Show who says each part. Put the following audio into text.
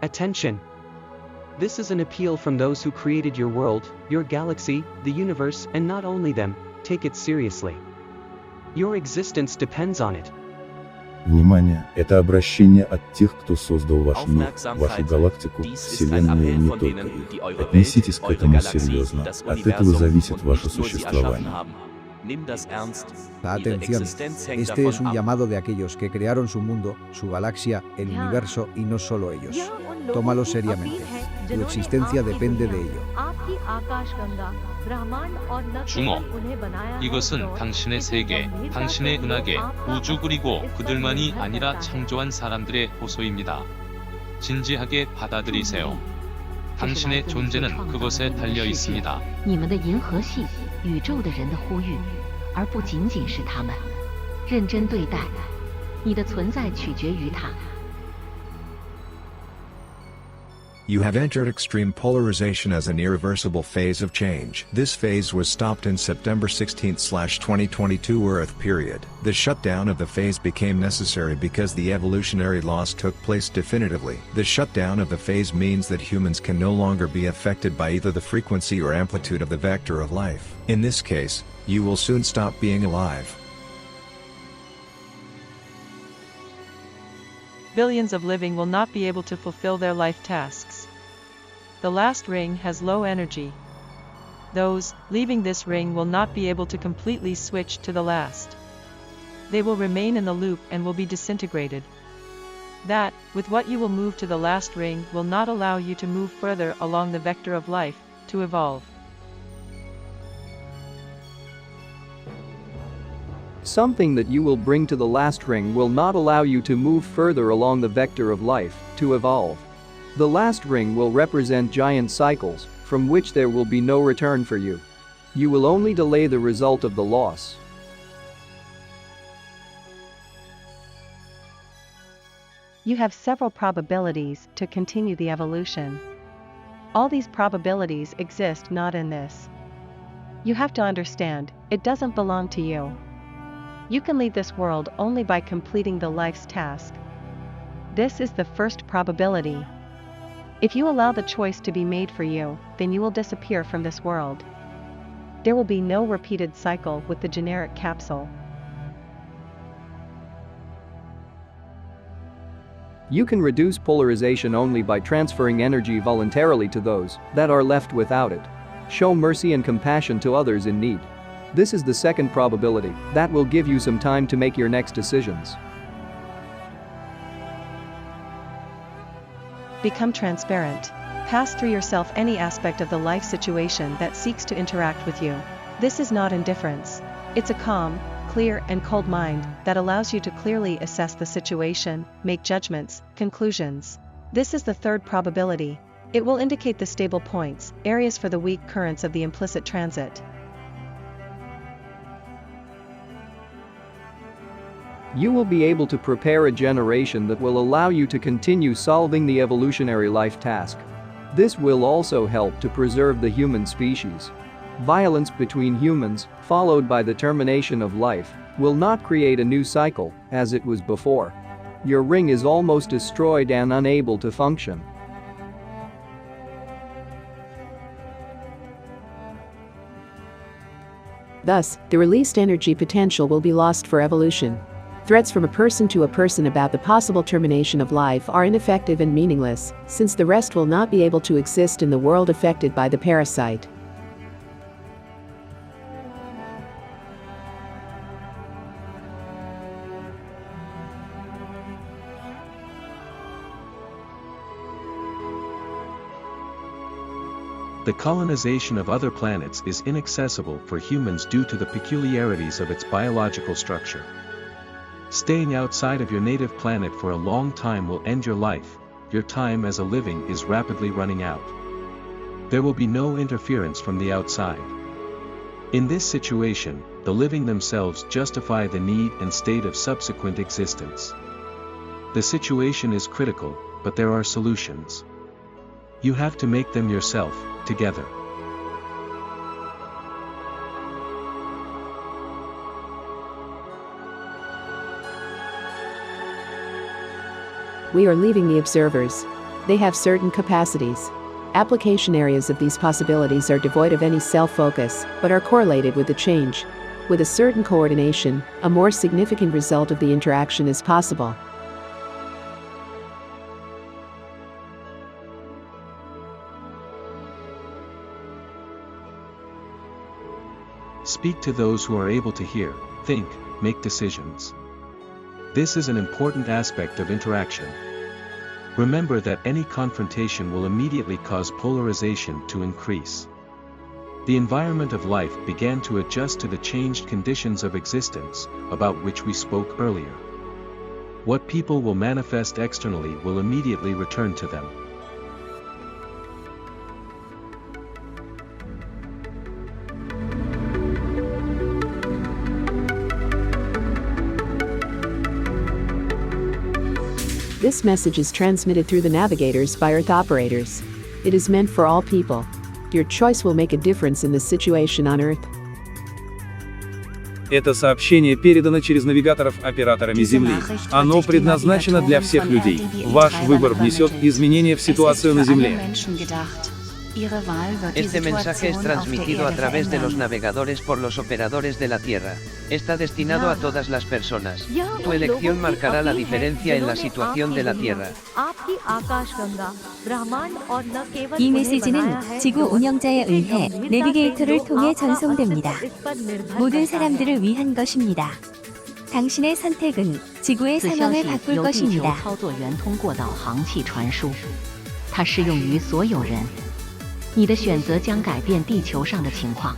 Speaker 1: Attention! This is an appeal from those who created your world, your galaxy, the universe, and not only them, take it seriously. Your existence depends on it.
Speaker 2: Внимание, это обращение от тех, кто создал ваш мир, вашу галактику, Вселенную и не только их. Отнеситесь к этому серьезно, от этого зависит ваше существование.
Speaker 3: Atención, este es un llamado de aquellos que crearon su mundo, su galaxia, el universo y no solo ellos. Tómalo seriamente. Tu existencia depende de ello.
Speaker 4: 중어. 이것은 당신의 세계, 당신의 은하계, 우주 그리고 그들만이 아니라 창조한 사람들의 호소입니다. 진지하게 받아들이세요. 당신의 존재는 그것에 달려 있습니다.
Speaker 5: 你们的银河系，宇宙的人的呼吁，而不仅仅是他们。认真对待，你的存在取决于它。
Speaker 6: You have entered extreme polarization as an irreversible phase of change. This phase was stopped in September 16/2022 Earth period. The shutdown of the phase became necessary because the evolutionary loss took place definitively. The shutdown of the phase means that humans can no longer be affected by either the frequency or amplitude of the vector of life. In this case, you will soon stop being alive.
Speaker 7: Billions of living will not be able to fulfill their life tasks. The last ring has low energy. Those leaving this ring will not be able to completely switch to the last. They will remain in the loop and will be disintegrated. That, with what you will move to the last ring, will not allow you to move further along the vector of life, to evolve.
Speaker 8: Something that you will bring to the last ring will not allow you to move further along the vector of life, to evolve. The last ring will represent giant cycles, from which there will be no return for you. You will only delay the result of the loss.
Speaker 9: You have several probabilities to continue the evolution. All these probabilities exist not in this. You have to understand, it doesn't belong to you. You can leave this world only by completing the life's task. This is the first probability. If you allow the choice to be made for you, then you will disappear from this world. There will be no repeated cycle with the generic capsule.
Speaker 8: You can reduce polarization only by transferring energy voluntarily to those that are left without it. Show mercy and compassion to others in need. This is the second probability that will give you some time to make your next decisions.
Speaker 9: Become transparent. Pass through yourself any aspect of the life situation that seeks to interact with you. This is not indifference. It's a calm, clear and cold mind that allows you to clearly assess the situation, make judgments, conclusions. This is the third probability. It will indicate the stable points, areas for the weak currents of the implicit transit.
Speaker 8: You will be able to prepare a generation that will allow you to continue solving the evolutionary life task. This will also help to preserve the human species. Violence between humans, followed by the termination of life, will not create a new cycle, as it was before. Your ring is almost destroyed and unable to function.
Speaker 10: Thus, the released energy potential will be lost for evolution. Threats from a person to a person about the possible termination of life are ineffective and meaningless, since the rest will not be able to exist in the world affected by the parasite.
Speaker 11: The colonization of other planets is inaccessible for humans due to the peculiarities of its biological structure. Staying outside of your native planet for a long time will end your life. Your time as a living is rapidly running out. There will be no interference from the outside. In this situation, the living themselves justify the need and state of subsequent existence. The situation is critical, but there are solutions. You have to make them yourself, together.
Speaker 10: We are leaving the observers. They have certain capacities. Application areas of these possibilities are devoid of any self-focus, but are correlated with the change. With a certain coordination, a more significant result of the interaction is possible.
Speaker 11: Speak to those who are able to hear, think, make decisions. This is an important aspect of interaction. Remember that any confrontation will immediately cause polarization to increase. The environment of life began to adjust to the changed conditions of existence, about which we spoke earlier. What people will manifest externally will immediately return to them.
Speaker 10: This message is transmitted through the navigators by Earth operators. It is meant for all people. Your choice will make a difference in the situation on Earth.
Speaker 12: Это сообщение передано через навигаторов операторами Земли. Оно предназначено для всех людей. Ваш выбор внесет изменения в ситуацию на Земле.
Speaker 13: Este mensaje es transmitido a través de los navegadores por los operadores de la Tierra. Está destinado a todas las personas. Tu elección marcará la diferencia en la situación de la Tierra.
Speaker 14: 이 메시지는 지구 운영자에 의해 내비게이터를 통해 전송됩니다. 모든 사람들을 위한 것입니다. 당신의 선택은 지구의 상황을 바꿀 것입니다.
Speaker 5: 操作员通过导航器传输，它适用于所有人。你的选择将改变地球上的情况。